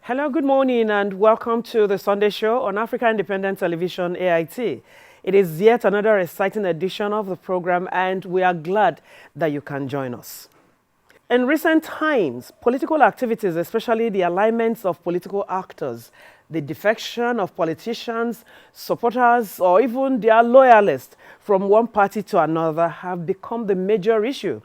Hello, good morning, and welcome to the Sunday Show on Africa Independent Television, AIT. It is yet another exciting edition of the program, and we are glad that you can join us. In recent times, political activities, especially the alignments of political actors, the defection of politicians, supporters, or even their loyalists from one party to another have become the major issue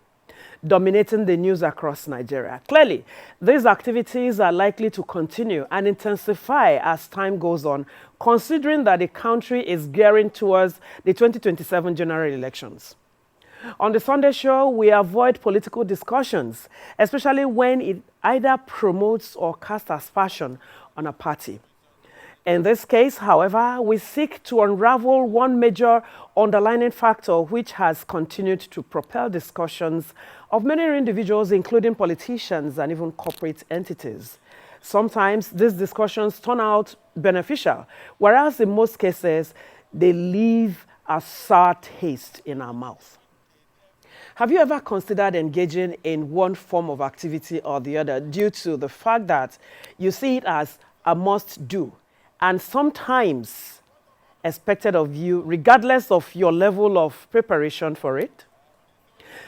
dominating the news across Nigeria. Clearly, these activities are likely to continue and intensify as time goes on, considering that the country is gearing towards the 2027 general elections. On the Sunday Show, we avoid political discussions, especially when it either promotes or casts aspersion on a party. In this case, however, we seek to unravel one major underlying factor which has continued to propel discussions of many individuals, including politicians and even corporate entities. Sometimes these discussions turn out beneficial, whereas in most cases, they leave a sour taste in our mouth. Have you ever considered engaging in one form of activity or the other due to the fact that you see it as a must-do and sometimes expected of you, regardless of your level of preparation for it?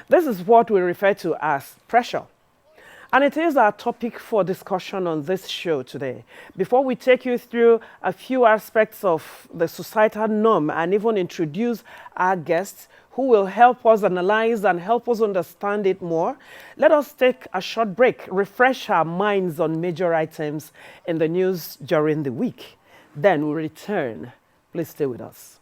This is what we refer to as pressure. And it is our topic for discussion on this show today. Before we take you through a few aspects of the societal norm and even introduce our guests who will help us analyze and help us understand it more, let us take a short break, refresh our minds on major items in the news during the week. Then we'll return. Please stay with us.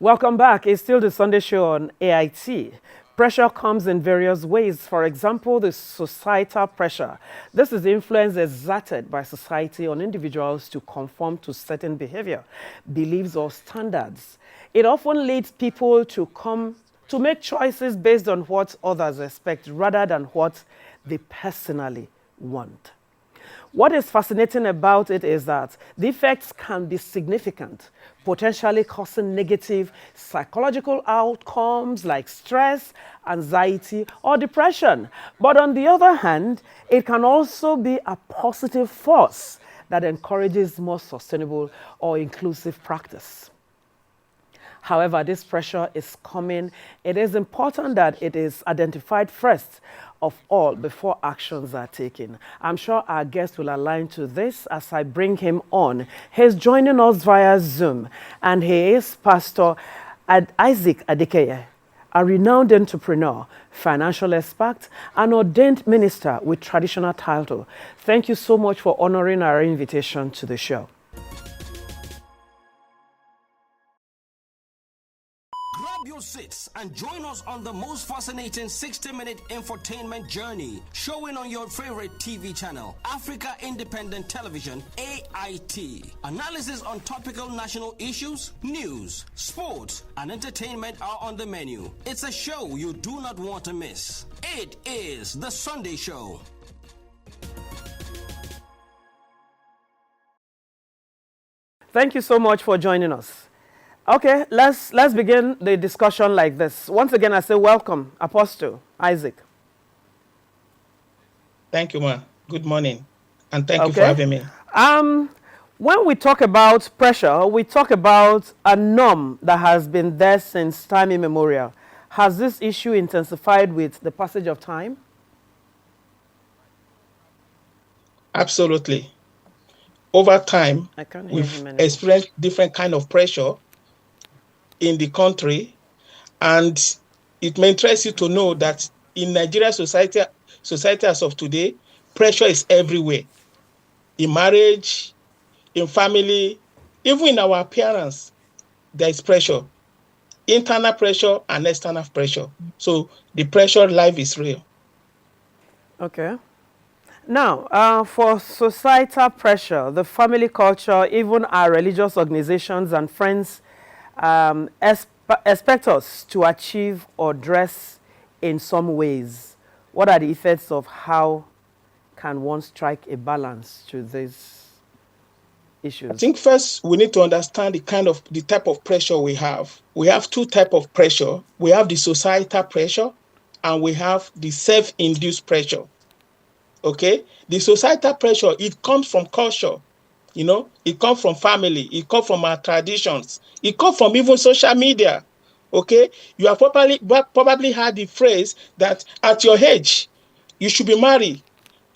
Welcome back. It's still the Sunday Show on AIT. Pressure comes in various ways. For example, the societal pressure. This is the influence exerted by society on individuals to conform to certain behavior, beliefs, or standards. It often leads people to make choices based on what others expect rather than what they personally want. What is fascinating about it is that the effects can be significant, potentially causing negative psychological outcomes like stress, anxiety, or depression. But on the other hand, it can also be a positive force that encourages more sustainable or inclusive practice. However, this pressure is coming. It is important that it is identified first of all before actions are taken. I'm sure our guest will align to this as I bring him on. He's joining us via Zoom, and he is Pastor Isaac Adeleke, a renowned entrepreneur, financial expert, and ordained minister with traditional title. Thank you so much for honoring our invitation to the show. Grab your seats and join us on the most fascinating 60-minute infotainment journey, showing on your favorite TV channel, Africa Independent Television, AIT. Analysis on topical national issues, news, sports, and entertainment are on the menu. It's a show you do not want to miss. It is The Sunday Show. Thank you so much for joining us. Okay, let's begin the discussion like this. Once again, I say welcome, Apostle Isaac. Thank you, ma. Good morning, and thank you for having me. When we talk about pressure, we talk about a norm that has been there since time immemorial. Has this issue intensified with the passage of time? Absolutely. Over time, we've experienced different kind of pressure in the country, and it may interest you to know that in Nigeria society as of today, pressure is everywhere. In marriage, in family, even in our appearance, there is pressure. Internal pressure and external pressure. So the pressure life is real. Okay. Now, for societal pressure, the family culture, even our religious organizations and friends expect us to achieve or dress in some ways. What are the effects of how can one strike a balance to these issues? I think first we need to understand the type of pressure we have. We have two types of pressure. We have the societal pressure and we have the self-induced pressure. Okay? The societal pressure, it comes from culture. You know, it comes from family, it comes from our traditions, it comes from even social media. Okay, you have probably heard the phrase that at your age, you should be married.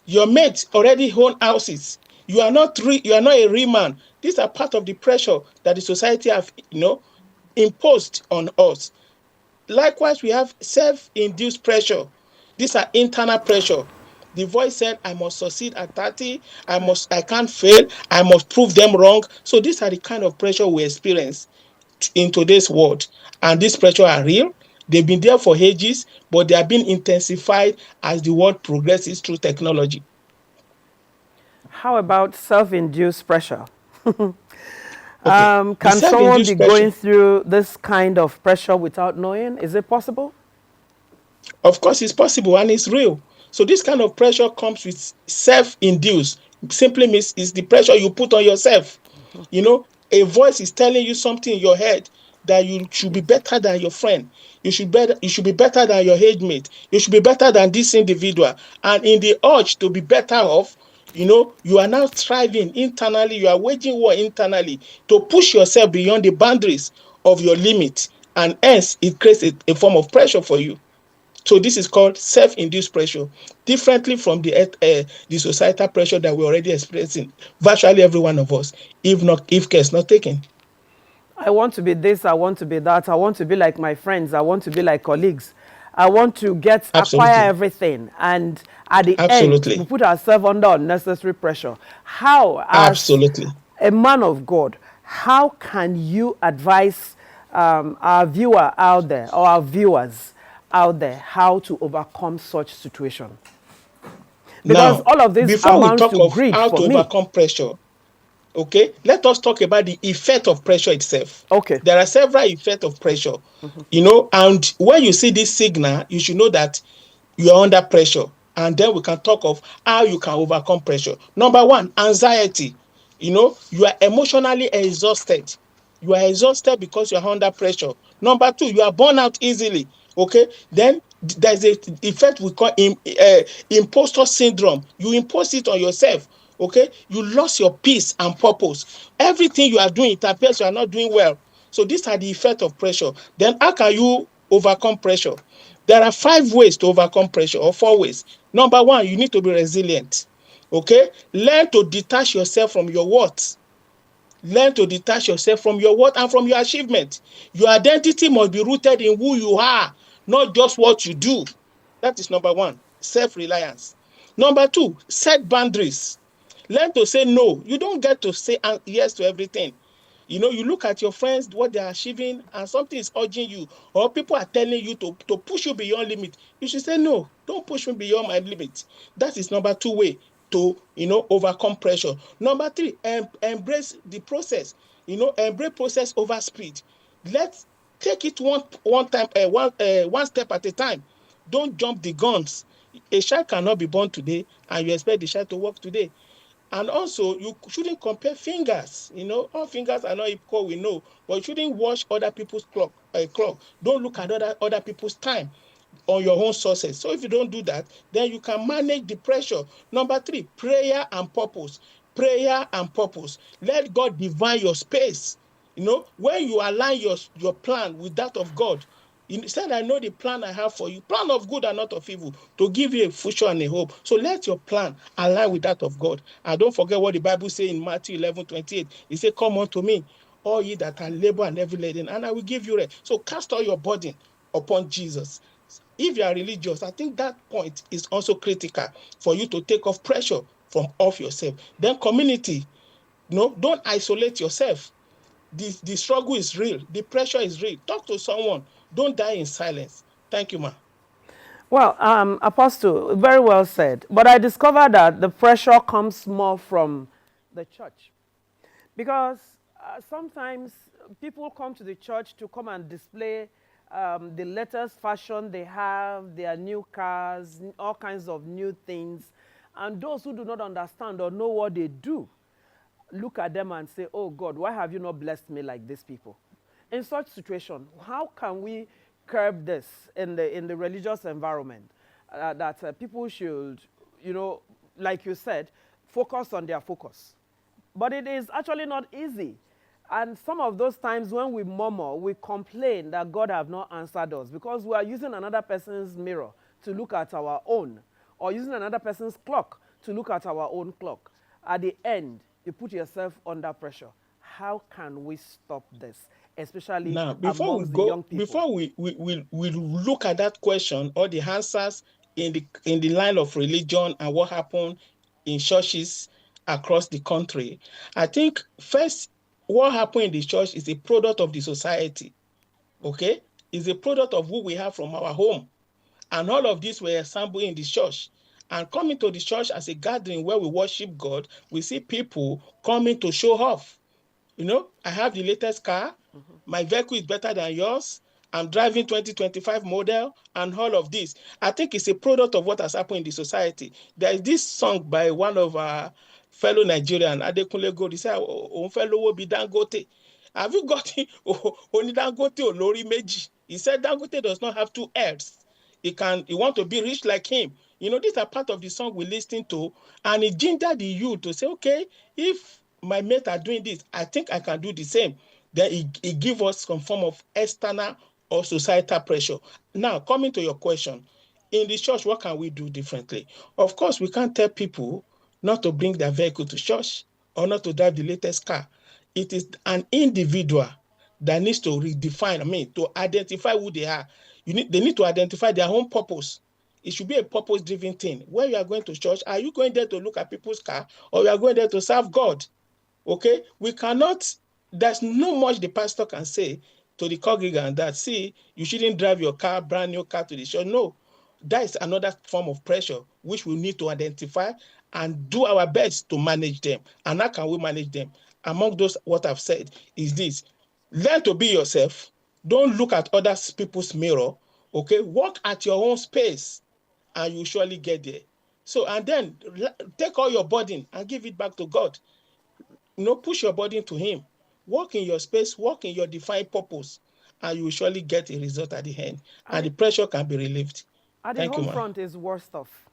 Your mates already own houses. You are not a real man. These are part of the pressure that the society have, imposed on us. Likewise, we have self-induced pressure. These are internal pressure. The voice said, I must succeed at 30. I can't fail. I must prove them wrong. So these are the kind of pressure we experience in today's world. And these pressure are real. They've been there for ages, but they are being intensified as the world progresses through technology. How about self-induced pressure? Can someone be going through this kind of pressure without knowing? Is it possible? Of course, it's possible and it's real. So this kind of pressure comes with self-induced. Simply means it's the pressure you put on yourself. You know, a voice is telling you something in your head that you should be better than your friend. You should be better than your age mate. You should be better than this individual. And in the urge to be better off, you are now striving internally. You are waging war internally to push yourself beyond the boundaries of your limit. And hence, it creates a form of pressure for you. So this is called self-induced pressure, differently from the societal pressure that we're already experiencing, virtually every one of us, if care is not taken. I want to be this, I want to be that, I want to be like my friends, I want to be like colleagues. I want to acquire everything. And at the end, we put ourselves under unnecessary pressure. How, as a man of God, how can you advise our viewer out there or our viewers out there how to overcome such situation? Because now, all of this before we talk of how to me. overcome pressure, okay, let us talk about the effect of pressure itself. Okay. There are several effects of pressure, and when you see this signal, you should know that you are under pressure. And then we can talk of how you can overcome pressure. Number one, anxiety. You are emotionally exhausted. You are exhausted because you are under pressure. Number two, you are burnt out easily. Okay, then there's an effect we call imposter syndrome. You impose it on yourself. Okay, you lost your peace and purpose. Everything you are doing, it appears you are not doing well. So these are the effects of pressure. Then how can you overcome pressure? There are 5 ways to overcome pressure, or 4 ways. Number 1, you need to be resilient. Okay? Learn to detach yourself from your what? Learn to detach yourself from your what and from your achievement. Your identity must be rooted in who you are, not just what you do. That is number 1, self-reliance. Number 2, set boundaries. Learn to say no. You don't get to say yes to everything. You look at your friends, what they are achieving, and something is urging you, or people are telling you to push you beyond limit. You should say, no, don't push me beyond my limit. That is number 2 way to, overcome pressure. Number 3, embrace the process. Embrace process over speed. Let's take it one time, one step at a time. Don't jump the guns. A child cannot be born today, and you expect the child to work today. And also, you shouldn't compare fingers. All fingers are not equal, we know, but you shouldn't watch other people's clock. Don't look at other people's time on your own sources. So if you don't do that, then you can manage the pressure. Number 3, prayer and purpose. Prayer and purpose. Let God divine your space. When you align your plan with that of God, he said, I know the plan I have for you, plan of good and not of evil, to give you a future and a hope. So let your plan align with that of God. And don't forget what the Bible says in Matthew 11:28. It said, come unto me, all ye that are labor and heavy laden, and I will give you rest. So cast all your burden upon Jesus. If you are religious, I think that point is also critical for you to take off pressure from off yourself. Then community, don't isolate yourself. The struggle is real. The pressure is real. Talk to someone. Don't die in silence. Thank you, ma. Well, Apostle, very well said. But I discovered that the pressure comes more from the church. Because sometimes people come to the church to come and display the latest fashion they have, their new cars, all kinds of new things. And those who do not understand or know what they do, look at them and say, oh God, why have you not blessed me like these people? In such situation, how can we curb this in the religious environment? That people should, like you said, focus on their focus. But it is actually not easy. And some of those times when we murmur, we complain that God have not answered us because we are using another person's mirror to look at our own, or using another person's clock to look at our own clock. At the end, you put yourself under pressure. How can we stop this, especially Now, amongst the young people? before we look at that question or the answers in the line of religion and what happened in churches across the country, I think first what happened in the church is a product of the society. Okay, is a product of who we have from our home, and all of this were assembled in the church. And coming to the church as a gathering where we worship God, we see people coming to show off. I have the latest car. My vehicle is better than yours. I'm driving 2025 model and all of this. I think it's a product of what has happened in the society. There is this song by one of our fellow Nigerian, Adeleke Gold. He said, "Òun fẹ́ lówó bí Dangote." Have you got only Dangote olórí méjì? He said Dangote does not have 2 heads. He want to be rich like him. These are part of the song we listen to, and it gingered the youth to say, okay, if my mates are doing this, I think I can do the same. Then it give us some form of external or societal pressure. Now, coming to your question, in the church, what can we do differently? Of course, we can't tell people not to bring their vehicle to church or not to drive the latest car. It is an individual that needs to redefine, to identify who they are. They need to identify their own purpose. It should be a purpose-driven thing. When you are going to church, are you going there to look at people's car, or you are going there to serve God? Okay, there's no much the pastor can say to the congregant that, see, you shouldn't drive your brand new car to the church. No, that is another form of pressure which we need to identify and do our best to manage them. And how can we manage them? Among those, what I've said is this: learn to be yourself. Don't look at other people's mirror. Okay, work at your own space, and you surely get there. So, and then take all your burden and give it back to God. Push your burden to him. Walk in your space, walk in your defined purpose, and you will surely get a result at the end. And the pressure can be relieved. At the Thank you, home ma'am. front is worst off.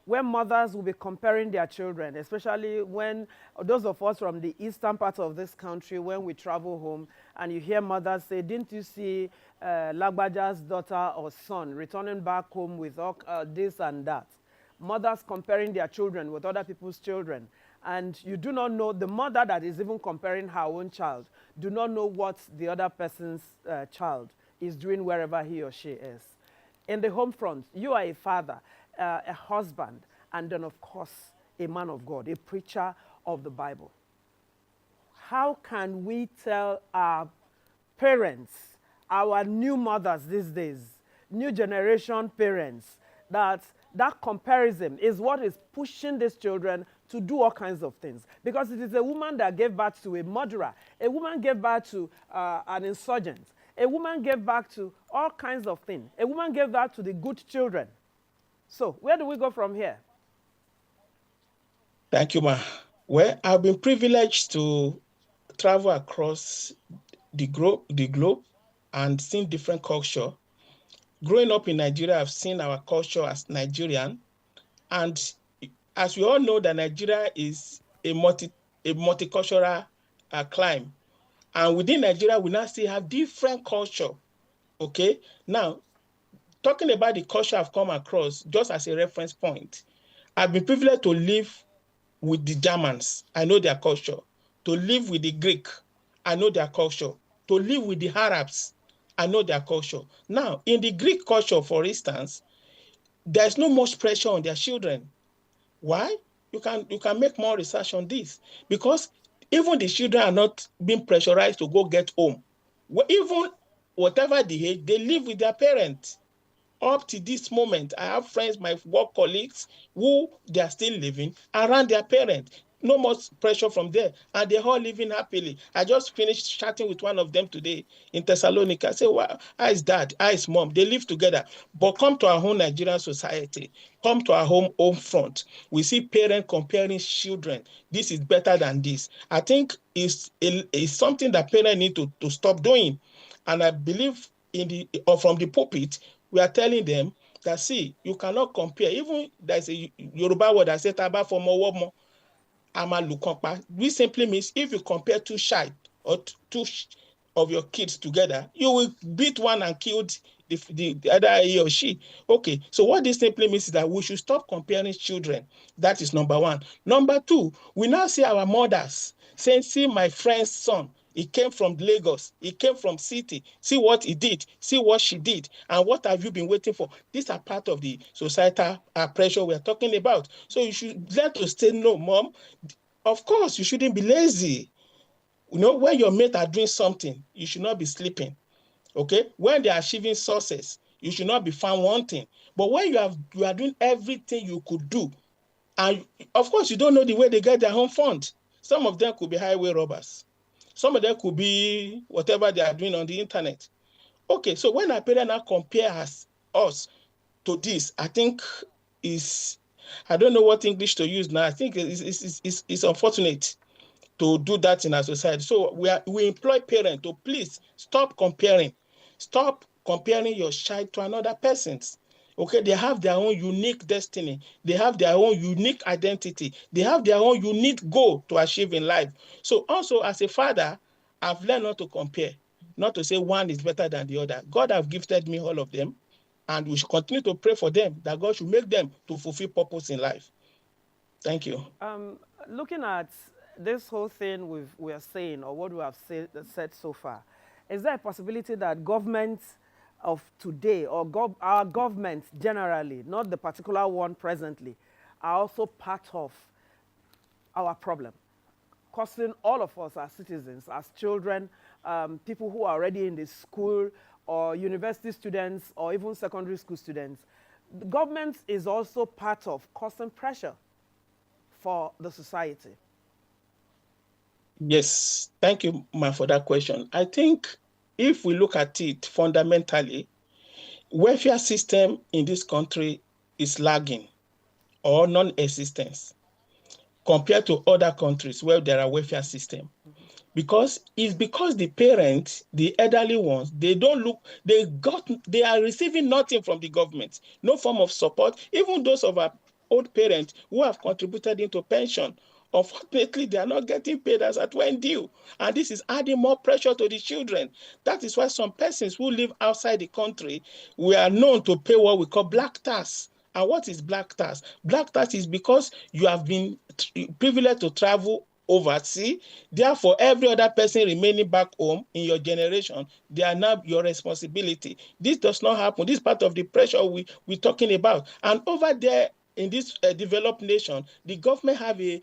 where mothers will be comparing their children, especially when those of us from the eastern part of this country, when we travel home and you hear mothers say, didn't you see Lagbaja's daughter or son returning back home with all, this and that? Mothers comparing their children with other people's children. And you do not know, the mother that is even comparing her own child, do not know what the other person's child is doing wherever he or she is. In the home front, you are a father, a husband, and then, of course, a man of God, a preacher of the Bible. How can we tell our parents, our new mothers these days, new generation parents, that that comparison is what is pushing these children to do all kinds of things? Because it is a woman that gave birth to a murderer. A woman gave birth to an insurgent. A woman gave birth to all kinds of things. A woman gave birth to the good children. So where do we go from here? Thank you, ma. Well, I've been privileged to travel across the globe and seen different culture. Growing up in Nigeria, I've seen our culture as Nigerian. And as we all know, that Nigeria is a multicultural climate. And within Nigeria, we now still have different culture. Okay? Now, talking about the culture I've come across, just as a reference point, I've been privileged to live with the Germans. I know their culture. To live with the Greek, I know their culture. To live with the Arabs, I know their culture. Now, in the Greek culture, for instance, there's no much pressure on their children. Why? You can make more research on this, because even the children are not being pressurized to go get home. Even whatever the age, they live with their parents. Up to this moment, I have friends, my work colleagues, who they are still living around their parents. No more pressure from there. And they're all living happily. I just finished chatting with one of them today in Thessalonica. I said, wow, how is dad? How is mom? They live together. But come to our own Nigerian society. Come to our home front. We see parents comparing children. This is better than this. I think it's something that parents need to stop doing. And I believe from the pulpit, we are telling them that, see, you cannot compare. Even there's a Yoruba word that says, Taba for more, Amalukompa, which simply means if you compare two child or two of your kids together, you will beat one and kill the other, he or she. Okay, so what this simply means is that we should stop comparing children. That is number one. Number two, we now see our mothers saying, see my friend's son, he came from Lagos. He came from city. See what he did. See what she did. And what have you been waiting for? These are part of the societal pressure we're talking about. So you should learn to say no, mom. Of course, you shouldn't be lazy. You know, when your mates are doing something, you should not be sleeping. Okay? When they are achieving success, you should not be found wanting. But when you are doing everything you could do, and of course, you don't know the way they get their home fund. Some of them could be highway robbers. Some of them could be whatever they are doing on the internet. Okay, so when our parents now compare us to this, I think I don't know what English to use now. I think it's unfortunate to do that in our society. So we employ parents to please stop comparing. Stop comparing your child to another person's. Okay, they have their own unique destiny. They have their own unique identity. They have their own unique goal to achieve in life. So also as a father, I've learned not to compare, not to say one is better than the other. God have gifted me all of them, and we should continue to pray for them, that God should make them to fulfill purpose in life. Thank you. Looking at this whole thing we are saying, or what we have said so far, is there a possibility that governments of today, or our governments generally, not the particular one presently, are also part of our problem, causing all of us as citizens, as children, people who are already in the school, or university students, or even secondary school students? The government is also part of causing pressure for the society. Yes, thank you, Ma, for that question. I think if we look at it fundamentally, welfare system in this country is lagging or non-existence compared to other countries where there are welfare system. Because the parents, the elderly ones, they are receiving nothing from the government, no form of support. Even those of our old parents who have contributed into pension. Unfortunately, they are not getting paid as at when due. And this is adding more pressure to the children. That is why some persons who live outside the country, we are known to pay what we call black tax. And what is black tax? Black tax is because you have been privileged to travel overseas. Therefore, every other person remaining back home in your generation, they are now your responsibility. This does not happen. This is part of the pressure we're talking about. And over there in this developed nation, the government have a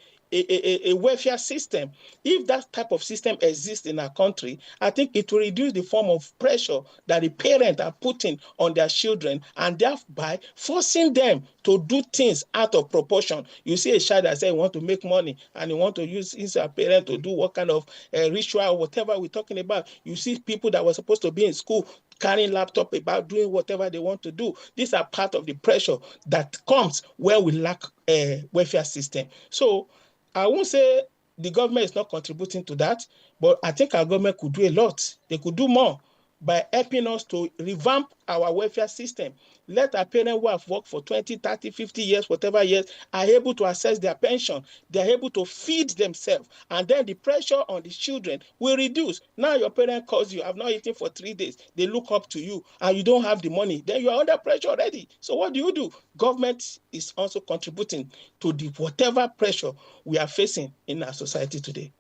welfare system. If that type of system exists in our country, I think it will reduce the form of pressure that the parents are putting on their children and thereby forcing them to do things out of proportion. You see a child that says he want to make money and he want to use his parent to do what kind of ritual or whatever we're talking about. You see people that were supposed to be in school carrying laptop about doing whatever they want to do. These are part of the pressure that comes when we lack a welfare system. So I won't say the government is not contributing to that, but I think our government could do a lot. They could do more by helping us to revamp our welfare system. Let our parents who have worked for 20, 30, 50 years, whatever years, are able to access their pension. They are able to feed themselves. And then the pressure on the children will reduce. Now your parent calls you, I've not eaten for 3 days. They look up to you and you don't have the money. Then you are under pressure already. So what do? Government is also contributing to the whatever pressure we are facing in our society today.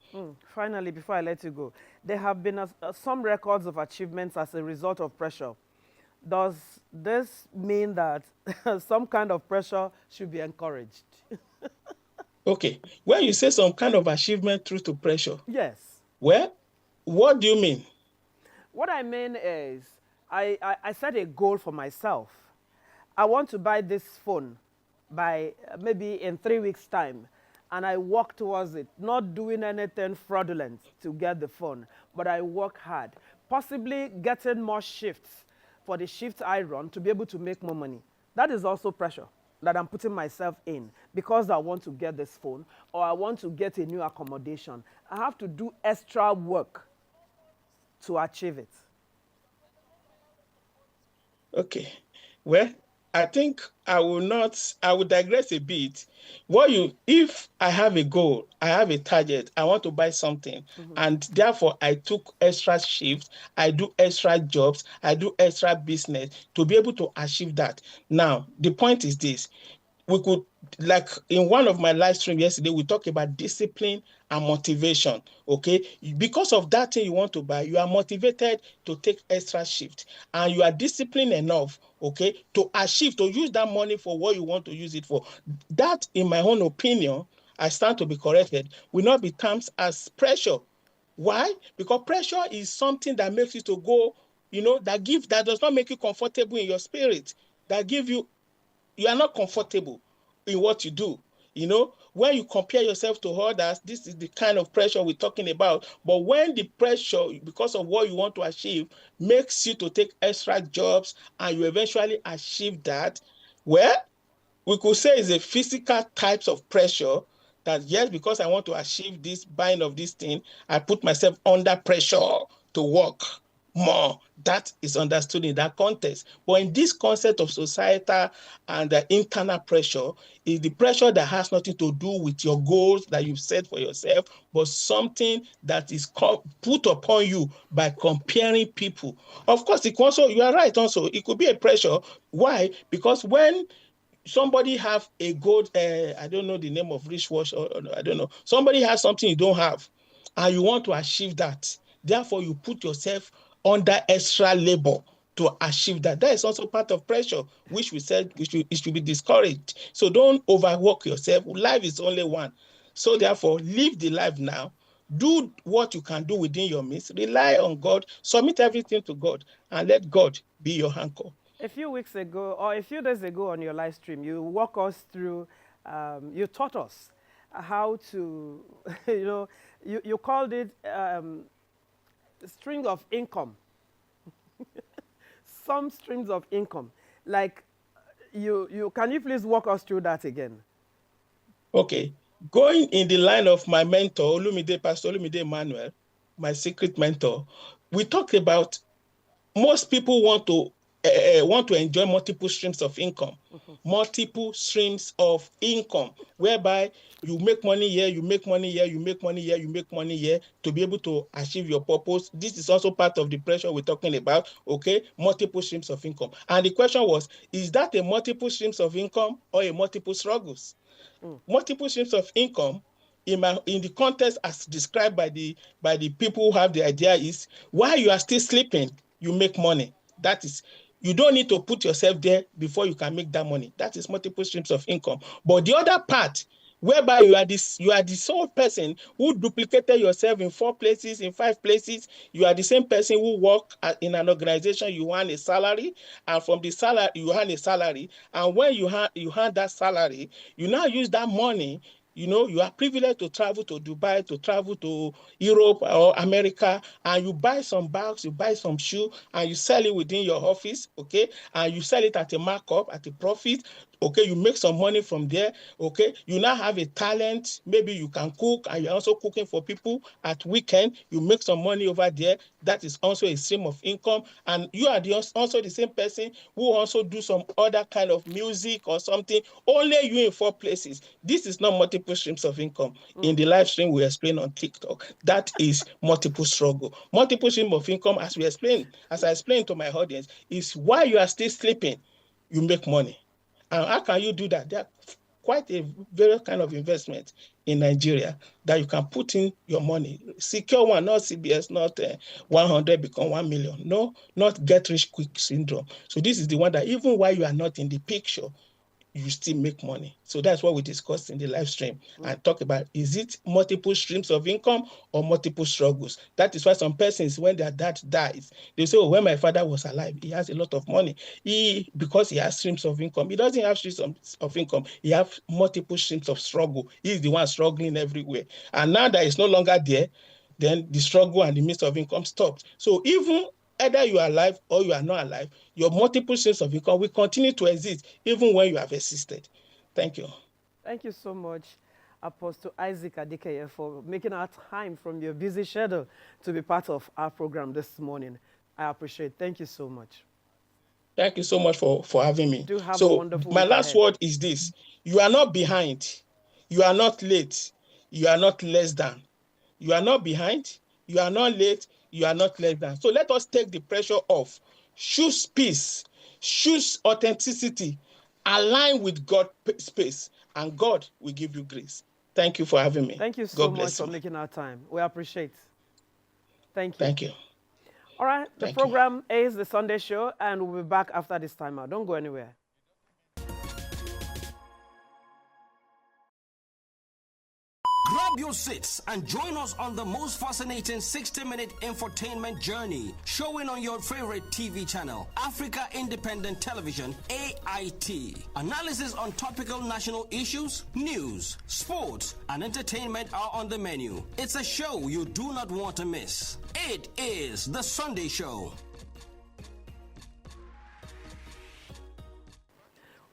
Finally, before I let you go, there have been some records of achievements as a result of pressure. Does this mean that some kind of pressure should be encouraged? Okay. When you say some kind of achievement through to pressure, Yes. well, what do you mean? What I mean is, I set a goal for myself. I want to buy this phone by maybe in 3 weeks' time. And I work towards it, not doing anything fraudulent to get the phone, but I work hard, possibly getting more shifts for the shift I run to be able to make more money. That is also pressure that I'm putting myself in because I want to get this phone or I want to get a new accommodation. I have to do extra work to achieve it. Okay. Well, I think I will digress a bit. If I have a goal, I have a target, I want to buy something, and therefore I took extra shifts, I do extra jobs, I do extra business to be able to achieve that. Now, the point is this. We could, like in one of my live streams yesterday, we talked about discipline and motivation. Okay, because of that thing you want to buy, you are motivated to take extra shift, and you are disciplined enough, okay, to achieve, to use that money for what you want to use it for. That, in my own opinion, I stand to be corrected, will not be termed as pressure. Why? Because pressure is something that makes you to go, that does not make you comfortable in your spirit, that give you are not comfortable in what you do. When you compare yourself to others, this is the kind of pressure we're talking about. But when the pressure, because of what you want to achieve, makes you to take extra jobs and you eventually achieve that, well, we could say it's a physical types of pressure that, yes, because I want to achieve this buying of this thing, I put myself under pressure to work more. That is understood in that context. But in this concept of societal and the internal pressure, is the pressure that has nothing to do with your goals that you've set for yourself, but something that is put upon you by comparing people. Of course, you are right also, it could be a pressure. Why? Because when somebody have a gold, I don't know the name of wristwatch, or I don't know, somebody has something you don't have, and you want to achieve that. Therefore, you put yourself under extra labor to achieve that. That is also part of pressure, which we said it should be discouraged. So don't overwork yourself. Life is only one. So therefore, live the life now. Do what you can do within your means. Rely on God. Submit everything to God, and let God be your anchor. A few weeks ago, or a few days ago on your live stream, you walk us through, you taught us how to, you called it string of income. Some streams of income. Like, can you please walk us through that again? Okay. Going in the line of my mentor, Pastor Olumide Emmanuel, my secret mentor, we talked about most people want to want to enjoy multiple streams of income. Multiple streams of income, whereby you make money here, you make money here, you make money here, you make money here to be able to achieve your purpose. This is also part of the pressure we're talking about, okay? Multiple streams of income. And the question was, is that a multiple streams of income or a multiple struggles? Multiple streams of income in the context as described by the people who have the idea is, while you are still sleeping, you make money. That is, you don't need to put yourself there before you can make that money. That is multiple streams of income. But the other part, whereby you are the sole person who duplicated yourself in 4 places, in 5 places, you are the same person who work in an organization, you earn a salary, and from the salary, you earn a salary, and when you earn that salary, you now use that money. You are privileged to travel to Dubai, to travel to Europe or America, and you buy some bags, you buy some shoe, and you sell it within your office, okay? And you sell it at a markup, at a profit, okay? You make some money from there, okay? You now have a talent. Maybe you can cook, and you're also cooking for people at weekend. You make some money over there. That is also a stream of income. And you are also the same person who also do some other kind of music or something, only you in 4 places. This is not multiple streams of income. In the live stream we explain on TikTok, that is multiple struggle. Multiple stream of income, as I explained to my audience, is while you are still sleeping, you make money. And how can you do that? There are quite a various kind of investment in Nigeria that you can put in your money. Secure one, not CBS, not 100 become 1 million. No, not get rich quick syndrome. So this is the one that even while you are not in the picture, you still make money. So that's what we discussed in the live stream and talk about, is it multiple streams of income or multiple struggles? That is why some persons, when their dad dies, they say, oh, when my father was alive, he has a lot of money. Because he has streams of income. He doesn't have streams of income. He has multiple streams of struggle. He's the one struggling everywhere. And now that it's no longer there, then the struggle and the means of income stops. So even either you are alive or you are not alive, your multiple streams of income will continue to exist even when you have existed. Thank you. Thank you so much, Apostle Isaac Adeleke, for making our time from your busy schedule to be part of our program this morning. I appreciate it. Thank you so much. Thank you so much for having me. Do have a wonderful my week last ahead. word is this. You are not behind. You are not late. You are not less than. You are not behind. You are not late. You are not less than. So let us take the pressure off. Choose peace. Choose authenticity. Align with God's space, and God will give you grace. Thank you for having me. Thank you so God much bless for you. making our time. We appreciate it. Thank you. Thank you. All right, the Thank program is the Sunday Show, and we'll be back after this time out. Don't go anywhere. Grab your seats and join us on the most fascinating 60-minute infotainment journey, showing on your favorite TV channel, Africa Independent Television, AIT. Analysis on topical national issues, news, sports, and entertainment are on the menu. It's a show you do not want to miss. It is The Sunday Show.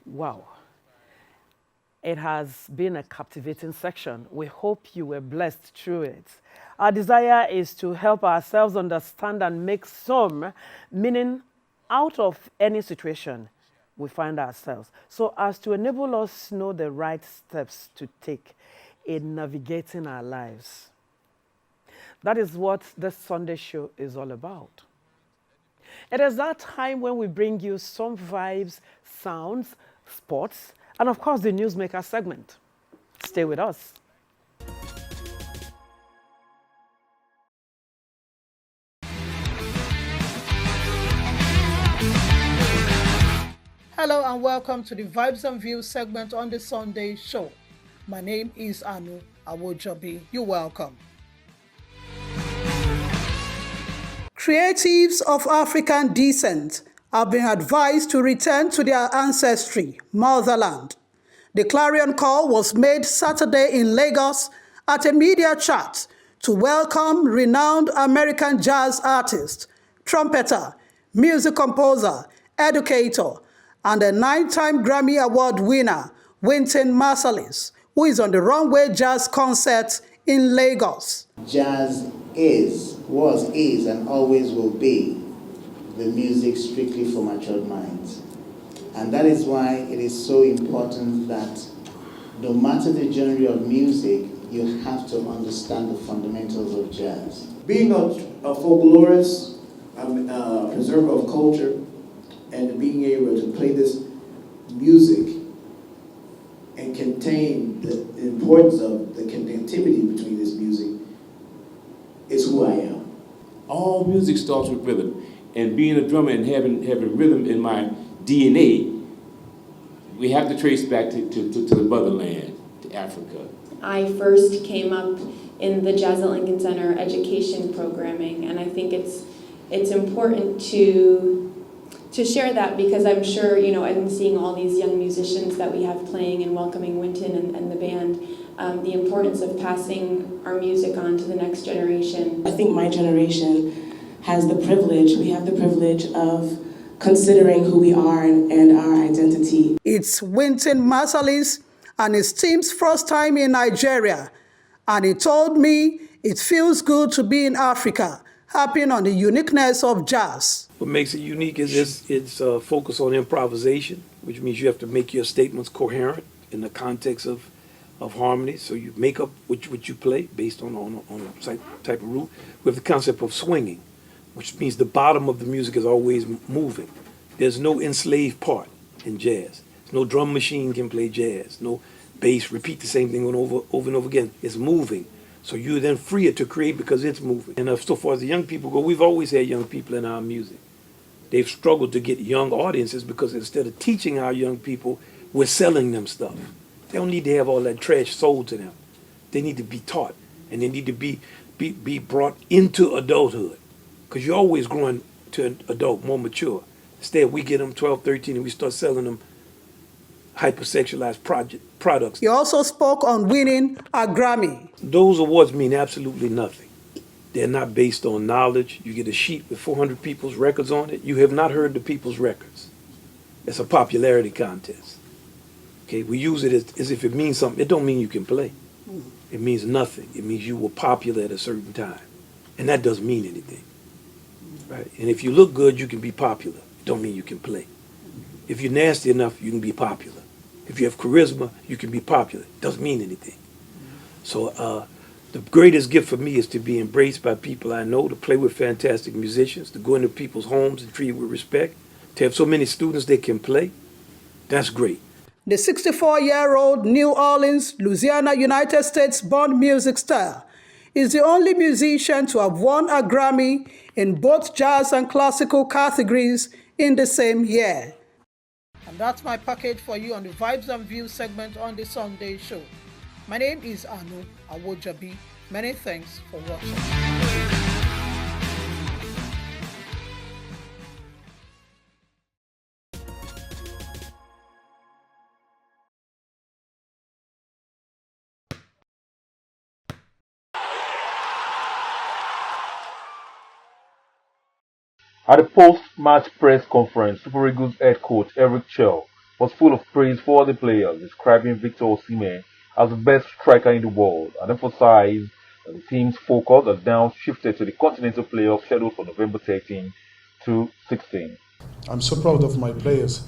Wow. It has been a captivating section. We hope you were blessed through it. Our desire is to help ourselves understand and make some meaning out of any situation we find ourselves, so as to enable us know the right steps to take in navigating our lives. That is what the Sunday Show is all about. It is that time when we bring you some vibes, sounds, sports, and of course the Newsmaker segment. Stay with us. Hello and welcome to the Vibes and Views segment on the Sunday Show. My name is Anu Awojobi. You're welcome. Creatives of African descent have been advised to return to their ancestry, motherland. The clarion call was made Saturday in Lagos at a media chat to welcome renowned American jazz artist, trumpeter, music composer, educator, and a 9-time Grammy Award winner, Wynton Marsalis, who is on the Runway Jazz Concert in Lagos. Jazz was, and always will be the music strictly for matured minds. And that is why it is so important that no matter the genre of music, you have to understand the fundamentals of jazz. Being a folklorist, a preserver of culture, and being able to play this music and contain the importance of the connectivity between this music is who I am. All music starts with rhythm, and being a drummer and having rhythm in my DNA, we have to trace back to the motherland, to Africa. I first came up in the Jazz at Lincoln Center education programming, and I think it's important to share that, because I'm sure, I'm seeing all these young musicians that we have playing and welcoming Winton and the band, the importance of passing our music on to the next generation. I think my generation has the privilege, we have the privilege of considering who we are and our identity. It's Winton Marsalis and his team's first time in Nigeria, and he told me it feels good to be in Africa, harping on the uniqueness of jazz. What makes it unique is it's focus on improvisation, which means you have to make your statements coherent in the context of harmony. So you make up what you play based on a type of root. We have the concept of swinging, which means the bottom of the music is always moving. There's no enslaved part in jazz. No drum machine can play jazz. No bass repeat the same thing over and over again. It's moving. So you then free it to create because it's moving. And so far as the young people go, we've always had young people in our music. They've struggled to get young audiences because instead of teaching our young people, we're selling them stuff. They don't need to have all that trash sold to them. They need to be taught, and they need to be brought into adulthood, because you're always growing to an adult, more mature. Instead, we get them 12, 13, and we start selling them hypersexualized products. He also spoke on winning a Grammy. Those awards mean absolutely nothing. They're not based on knowledge. You get a sheet with 400 people's records on it. You have not heard the people's records. It's a popularity contest. Okay, we use it as if it means something. It don't mean you can play. It means nothing. It means you were popular at a certain time. And that doesn't mean anything. Right? And if you look good, you can be popular. It don't mean you can play. If you're nasty enough, you can be popular. If you have charisma, you can be popular. It doesn't mean anything. So the greatest gift for me is to be embraced by people I know, to play with fantastic musicians, to go into people's homes and treat with respect, to have so many students that can play. That's great. The 64-year-old New Orleans, Louisiana, United States-born music star is the only musician to have won a Grammy in both jazz and classical categories in the same year. And that's my package for you on the Vibes and Views segment on the Sunday show. My name is Anu Awojabi. Many thanks for watching. At the post-match press conference, Super Eagles head coach Eric Chell was full of praise for the players, describing Victor Osimhen as the best striker in the world, and emphasized that the team's focus has now shifted to the continental playoffs scheduled for November 13 to 16. I'm so proud of my players.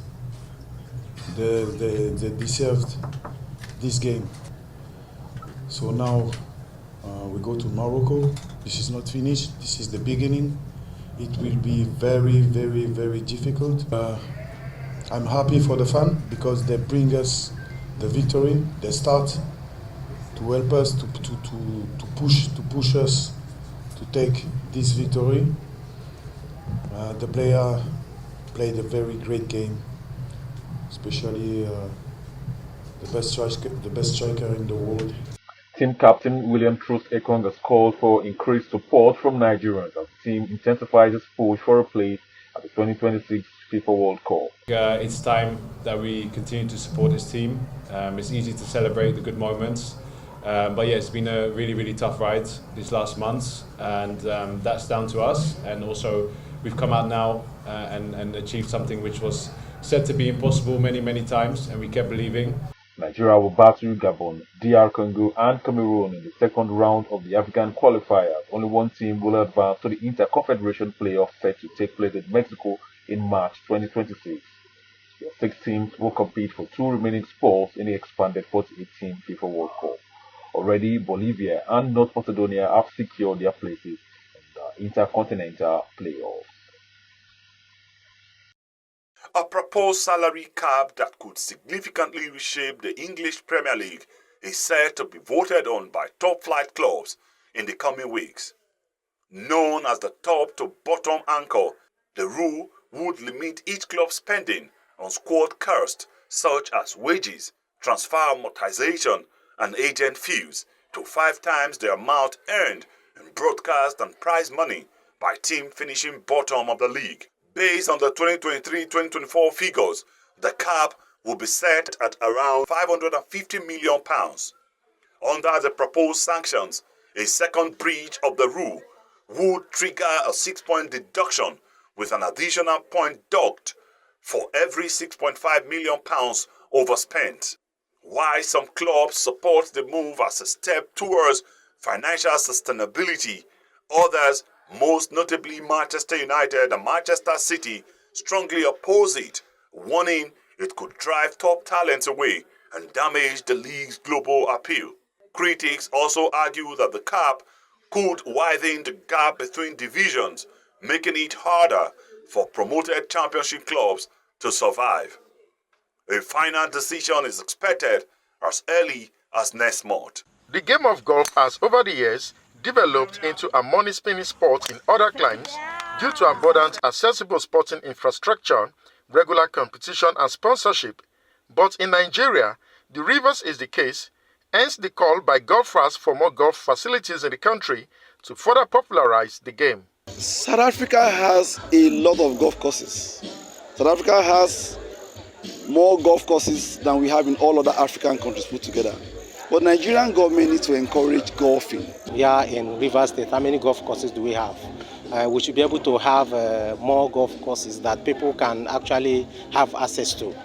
They deserved this game. So now we go to Morocco. This is not finished. This is the beginning. It will be very, very, very difficult. I'm happy for the fans because they bring us the victory. They start to help us to push us to take this victory. The player played a very great game, especially the best striker in the world. Team captain William Troost Ekong has called for increased support from Nigerians as the team intensifies its push for a place at the 2026 FIFA World Cup. It's time that we continue to support this team. It's easy to celebrate the good moments, but yeah, it's been a really, really tough ride these last months, and that's down to us. And also, we've come out now and achieved something which was said to be impossible many, many times, and we kept believing. Nigeria will battle Gabon, DR Congo, and Cameroon in the second round of the African qualifiers. Only one team will advance to the Interconfederation playoff set to take place in Mexico in March 2026. The 6 teams will compete for 2 remaining spots in the expanded 48-team FIFA World Cup. Already, Bolivia and North Macedonia have secured their places in the Intercontinental playoffs. A proposed salary cap that could significantly reshape the English Premier League is set to be voted on by top-flight clubs in the coming weeks. Known as the top-to-bottom anchor, the rule would limit each club's spending on squad costs such as wages, transfer amortization, and agent fees to 5 times the amount earned in broadcast and prize money by team finishing bottom of the league. Based on the 2023-2024 figures, the cap will be set at around £550 million. Under the proposed sanctions, a second breach of the rule would trigger a 6-point deduction with an additional point docked for every £6.5 million overspent. While some clubs support the move as a step towards financial sustainability, others, most notably Manchester United and Manchester City, strongly oppose it, warning it could drive top talents away and damage the league's global appeal. Critics also argue that the cap could widen the gap between divisions, making it harder for promoted championship clubs to survive. A final decision is expected as early as next month. The game of golf has over the years developed into a money-spinning sport in other climes due to abundant accessible sporting infrastructure, regular competition and sponsorship. But in Nigeria, the reverse is the case, hence the call by golfers for more golf facilities in the country to further popularize the game. South Africa has a lot of golf courses. South Africa has more golf courses than we have in all other African countries put together. But Nigerian government needs to encourage golfing. We are in Rivers State. How many golf courses do we have? We should be able to have more golf courses that people can actually have access to,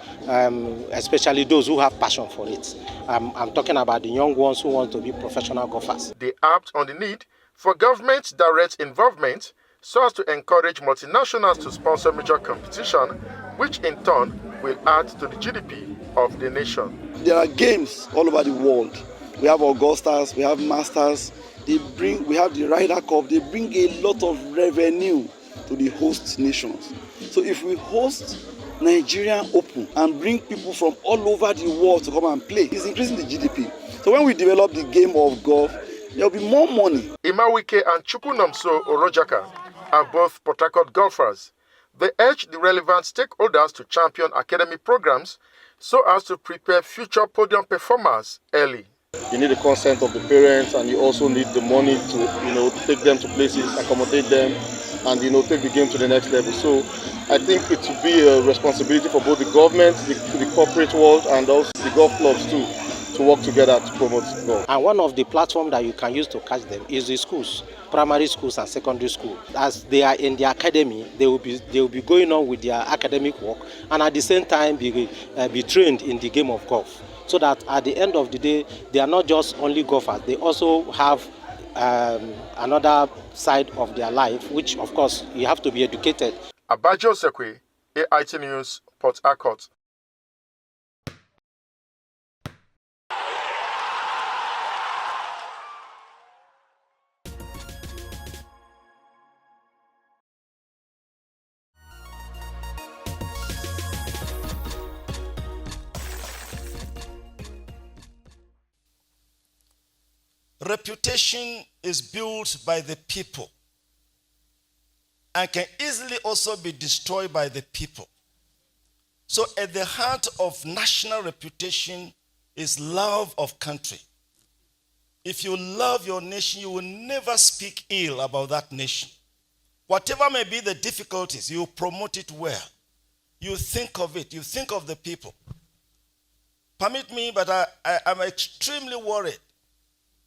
especially those who have passion for it. I'm talking about the young ones who want to be professional golfers. They act on the need for government direct involvement so as to encourage multinationals to sponsor major competition, which in turn will add to the GDP of the nation. There are games all over the world. We have Augustas, we have Masters. We have the Ryder Cup. They bring a lot of revenue to the host nations. So if we host Nigerian Open and bring people from all over the world to come and play, it's increasing the GDP. So when we develop the game of golf, there will be more money. Imawike and Chukwunomso Orojaka are both Port Harcourt golfers. They urge the relevant stakeholders to champion academy programs so as to prepare future podium performers early. You need the consent of the parents, and you also need the money to, take them to places, accommodate them, and, take the game to the next level. So I think it should be a responsibility for both the government, the corporate world, and also the golf clubs too, to work together to promote golf. And one of the platforms that you can use to catch them is the schools, primary schools and secondary schools. As they are in the academy, they will be going on with their academic work, and at the same time be trained in the game of golf. So that at the end of the day, they are not just only golfers, they also have another side of their life, which of course you have to be educated. Abajo Sekwe, AIT News, Port Harcourt. Reputation is built by the people and can easily also be destroyed by the people. So at the heart of national reputation is love of country. If you love your nation, you will never speak ill about that nation. Whatever may be the difficulties, you promote it well. You think of it, you think of the people. Permit me, but I'm extremely worried,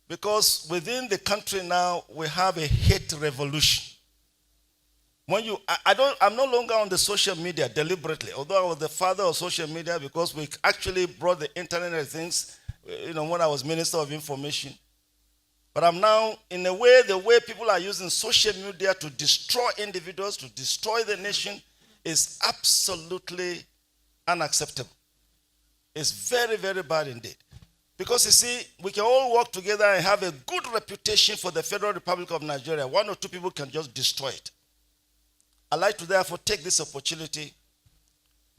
because within the country now, we have a hate revolution. When you, I'm no longer on the social media deliberately, although I was the father of social media because we actually brought the Internet and things, when I was Minister of Information. But I'm now, in a way, the way people are using social media to destroy individuals, to destroy the nation, is absolutely unacceptable. It's very, very bad indeed. Because you see, we can all work together and have a good reputation for the Federal Republic of Nigeria. One or two people can just destroy it. I'd like to therefore take this opportunity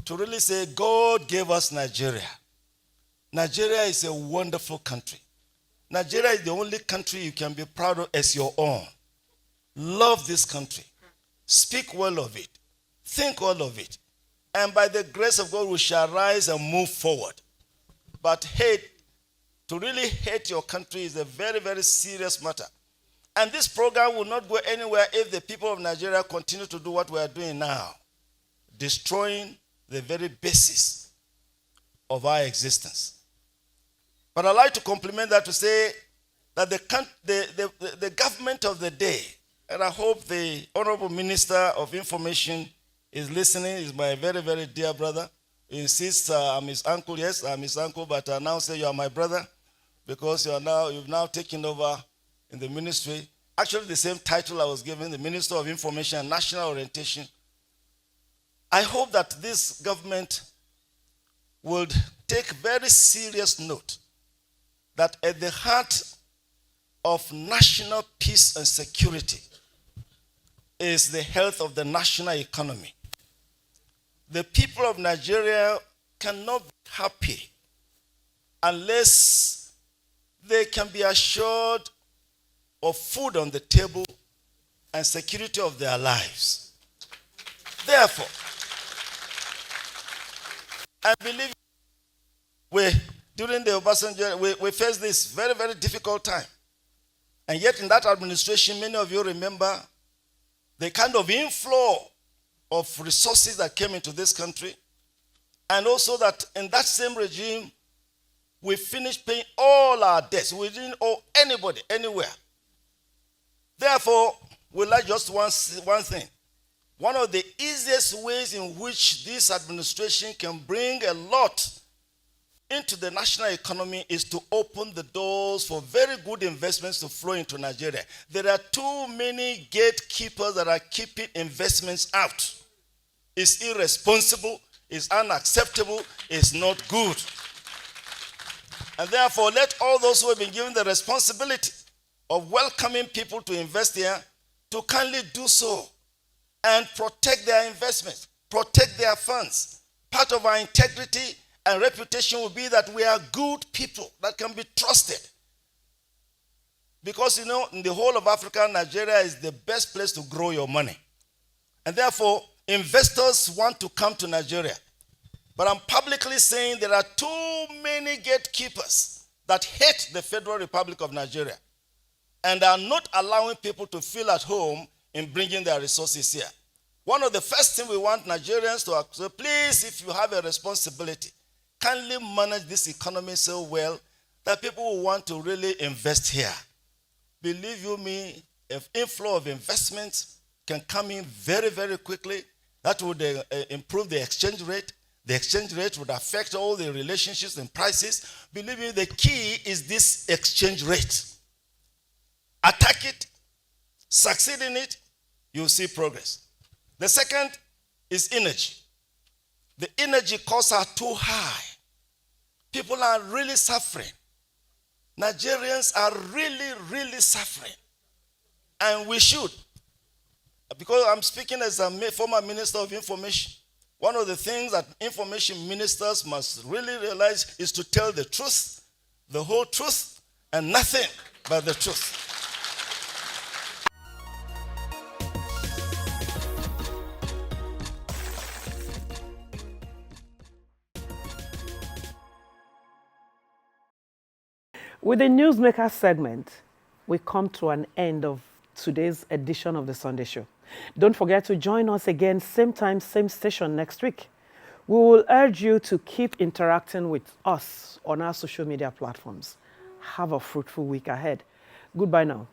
to really say God gave us Nigeria. Nigeria is a wonderful country. Nigeria is the only country you can be proud of as your own. Love this country. Speak well of it. Think well of it. And by the grace of God, we shall rise and move forward. But to really hate your country is a very, very serious matter. And this program will not go anywhere if the people of Nigeria continue to do what we are doing now, destroying the very basis of our existence. But I'd like to compliment that to say that the government of the day, and I hope the Honorable Minister of Information is listening, is my very, very dear brother. He insists I'm his uncle. Yes, I'm his uncle, but I now say you are my brother because you've now taken over in the ministry. Actually, the same title I was given, the Minister of Information and National Orientation. I hope that this government would take very serious note that at the heart of national peace and security is the health of the national economy. The people of Nigeria cannot be happy unless they can be assured of food on the table and security of their lives. Therefore, I believe during the Obasanjo, we faced this very, very difficult time. And yet in that administration, many of you remember the kind of inflow of resources that came into this country. And also that in that same regime, we finished paying all our debts. We didn't owe anybody, anywhere. Therefore, we like just one thing. One of the easiest ways in which this administration can bring a lot into the national economy is to open the doors for very good investments to flow into Nigeria. There are too many gatekeepers that are keeping investments out. It's irresponsible, it's unacceptable, it's not good. And therefore, let all those who have been given the responsibility of welcoming people to invest here to kindly do so and protect their investments, protect their funds. Part of our integrity and reputation will be that we are good people that can be trusted. Because, in the whole of Africa, Nigeria is the best place to grow your money. And therefore, investors want to come to Nigeria. But I'm publicly saying there are too many gatekeepers that hate the Federal Republic of Nigeria and are not allowing people to feel at home in bringing their resources here. One of the first things we want Nigerians to say, please, if you have a responsibility, kindly manage this economy so well that people will want to really invest here. Believe you me, if inflow of investments can come in very, very quickly, that would improve the exchange rate. The exchange rate would affect all the relationships and prices. Believe me, the key is this exchange rate. Attack it, succeed in it, you'll see progress. The second is energy. The energy costs are too high. People are really suffering. Nigerians are really, really suffering. And we should. Because I'm speaking as a former Minister of Information. One of the things that information ministers must really realize is to tell the truth, the whole truth, and nothing but the truth. With the Newsmaker segment, we come to an end of today's edition of the Sunday Show. Don't forget to join us again, same time, same station next week. We will urge you to keep interacting with us on our social media platforms. Have a fruitful week ahead. Goodbye now.